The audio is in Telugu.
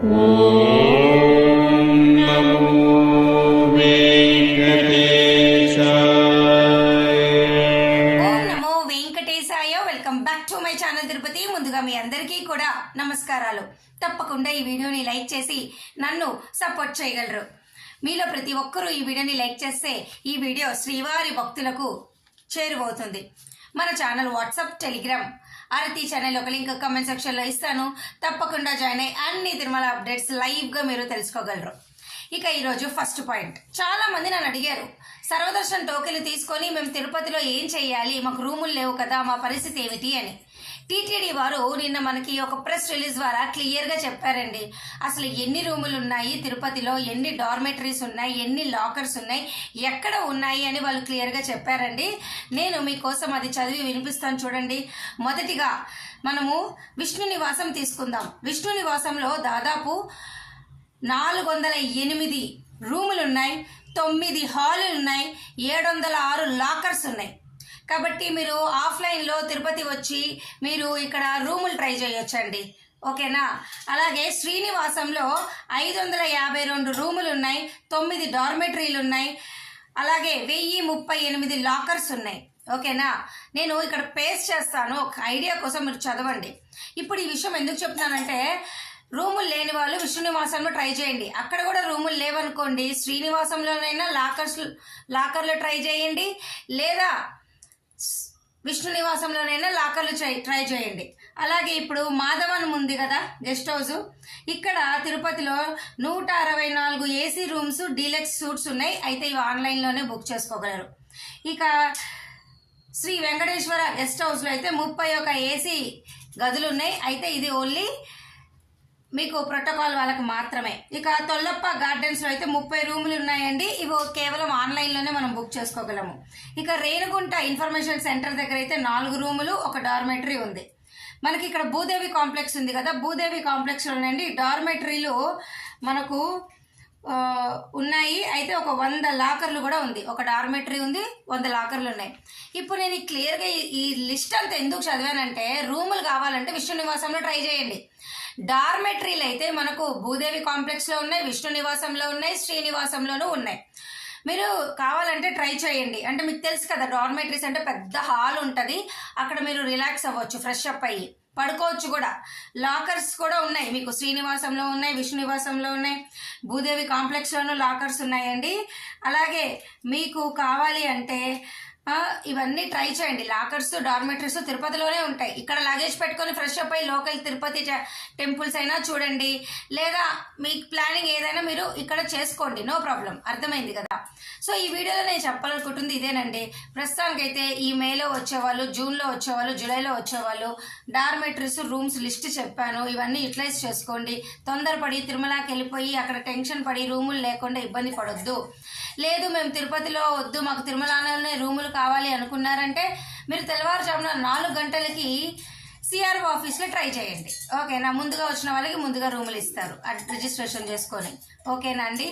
Welcome back to my channel Tirupati. ముందుగా మీ అందరికీ కూడా నమస్కారాలు. తప్పకుండా ఈ వీడియోని లైక్ చేసి నన్ను సపోర్ట్ చేయగలరు. మీలో ప్రతి ఒక్కరూ ఈ వీడియోని లైక్ చేస్తే ఈ వీడియో శ్రీవారి భక్తులకు చేరువవుతుంది. మన ఛానల్ వాట్సాప్, టెలిగ్రామ్, ఆరతి ఛానల్ ఒక లింక్ కామెంట్ సెక్షన్లో ఇస్తాను. తప్పకుండా జాయిన్ అయ్యి అన్ని తిరుమల అప్డేట్స్ లైవ్గా మీరు తెలుసుకోగలరు. ఇక ఈరోజు ఫస్ట్ పాయింట్, చాలా మంది నన్ను అడిగారు, సర్వదర్శన్ టోకెన్లు తీసుకొని మేము తిరుపతిలో ఏం చేయాలి, మాకు రూములు లేవు కదా, మా పరిస్థితి ఏమిటి అని. టీటీడీ వారు నిన్న మనకి ఒక ప్రెస్ రిలీజ్ ద్వారా క్లియర్గా చెప్పారండి. అసలు ఎన్ని రూములు ఉన్నాయి తిరుపతిలో, ఎన్ని డార్మెటరీస్ ఉన్నాయి, ఎన్ని లాకర్స్ ఉన్నాయి, ఎక్కడ ఉన్నాయి అని వాళ్ళు క్లియర్గా చెప్పారండి. నేను మీకోసం అది చదివి వినిపిస్తాను, చూడండి. మొదటిగా మనము విష్ణు నివాసం తీసుకుందాం. విష్ణు నివాసంలో దాదాపు 408 రూములు ఉన్నాయి, 9 హాలు ఉన్నాయి, 706 లాకర్స్ ఉన్నాయి. కాబట్టి మీరు ఆఫ్లైన్లో తిరుపతి వచ్చి మీరు ఇక్కడ రూములు ట్రై చేయొచ్చండి, ఓకేనా. అలాగే శ్రీనివాసంలో 552 రూములు ఉన్నాయి, 9 డార్మెటరీలు ఉన్నాయి, అలాగే 1038 లాకర్స్ ఉన్నాయి, ఓకేనా. నేను ఇక్కడ పేస్ట్ చేస్తాను, ఒక ఐడియా కోసం మీరు చదవండి. ఇప్పుడు ఈ విషయం ఎందుకు చెప్తున్నానంటే, రూములు లేని వాళ్ళు విష్ణు నివాసంలో ట్రై చేయండి. అక్కడ కూడా రూములు లేవనుకోండి, శ్రీనివాసంలోనైనా లాకర్లు ట్రై చేయండి, లేదా విష్ణు నివాసంలోనైనా లాకర్లు ట్రై చేయండి. అలాగే ఇప్పుడు మాధవన్ ఉంది కదా గెస్ట్ హౌస్, ఇక్కడ తిరుపతిలో 164 ఏసీ రూమ్స్, డీలక్స్ సూట్స్ ఉన్నాయి. అయితే ఇవి ఆన్లైన్లోనే బుక్ చేసుకోగలరు. ఇక శ్రీ వెంకటేశ్వర గెస్ట్ హౌస్లో అయితే 31 ఏసీ గదులు ఉన్నాయి. అయితే ఇది ఓన్లీ మీకు ప్రోటోకాల్ వాళ్ళకి మాత్రమే. ఇక తొల్లప్ప గార్డెన్స్లో అయితే 30 రూములు ఉన్నాయండి. ఇవి కేవలం ఆన్లైన్లోనే మనం బుక్ చేసుకోగలము. ఇక రేణుగుంట ఇన్ఫర్మేషన్ సెంటర్ దగ్గర అయితే 4 రూములు, 1 డార్మెటరీ ఉంది. మనకి ఇక్కడ భూదేవి కాంప్లెక్స్ ఉంది కదా, భూదేవి కాంప్లెక్స్లోనండి డార్మెటరీలు మనకు ఉన్నాయి. అయితే ఒక 100 లాకర్లు కూడా ఉంది, 1 డార్మెటరీ ఉంది, 100 లాకర్లు ఉన్నాయి. ఇప్పుడు నేను క్లియర్గా ఈ లిస్ట్ అంతా ఎందుకు చదివానంటే, రూములు కావాలంటే విష్ణు నివాసంలో ట్రై చేయండి. డార్మెటరీలు అయితే మనకు భూదేవి కాంప్లెక్స్లో ఉన్నాయి, విష్ణు నివాసంలో ఉన్నాయి, శ్రీనివాసంలోనూ ఉన్నాయి. మీరు కావాలంటే ట్రై చేయండి. అంటే మీకు తెలుసు కదా, డార్మెటరీస్ అంటే పెద్ద హాల్ ఉంటుంది, అక్కడ మీరు రిలాక్స్ అవ్వచ్చు, ఫ్రెష్ అప్ అయ్యి పడుకోవచ్చు కూడా. లాకర్స్ కూడా ఉన్నాయి, మీకు శ్రీనివాసంలో ఉన్నాయి, విష్ణు నివాసంలో ఉన్నాయి, భూదేవి కాంప్లెక్స్లోనూ లాకర్స్ ఉన్నాయండి. అలాగే మీకు కావాలి అంటే ఇవన్నీ ట్రై చేయండి. లాకర్స్, డార్మెటరీస్ తిరుపతిలోనే ఉంటాయి. ఇక్కడ లగేజ్ పెట్టుకొని ఫ్రెష్ అప్ అయ్యి లోకల్ తిరుపతి టెంపుల్స్ అయినా చూడండి, లేదా మీ ప్లానింగ్ ఏదైనా మీరు ఇక్కడ చేసుకోండి, నో ప్రాబ్లం. అర్థమైంది కదా. సో ఈ వీడియోలో నేను చెప్పాలనుకుంటుంది ఇదేనండి. ప్రస్తుతానికైతే ఈ మేలో వచ్చేవాళ్ళు, జూన్లో వచ్చేవాళ్ళు, జూలైలో వచ్చేవాళ్ళు డార్మెటరీస్, రూమ్స్ లిస్ట్ చెప్పాను. ఇవన్నీ యూటిలైజ్ చేసుకోండి. తొందరపడి తిరుమలకి వెళ్ళిపోయి అక్కడ టెన్షన్ పడి రూములు లేకుండా ఇబ్బంది పడొద్దు. లేదు మేము తిరుపతిలో వద్దు, మాకు తిరుమలలోనే రూములు కావాలి అనుకున్నారంటే మీరు తెల్లవారుజామున 4 గంటలకి సిఆర్ఓ ఆఫీస్లో ట్రై చేయండి, ఓకేనా. ముందుగా వచ్చిన వాళ్ళకి ముందుగా రూములు ఇస్తారు రిజిస్ట్రేషన్ చేసుకొని, ఓకేనా అండి.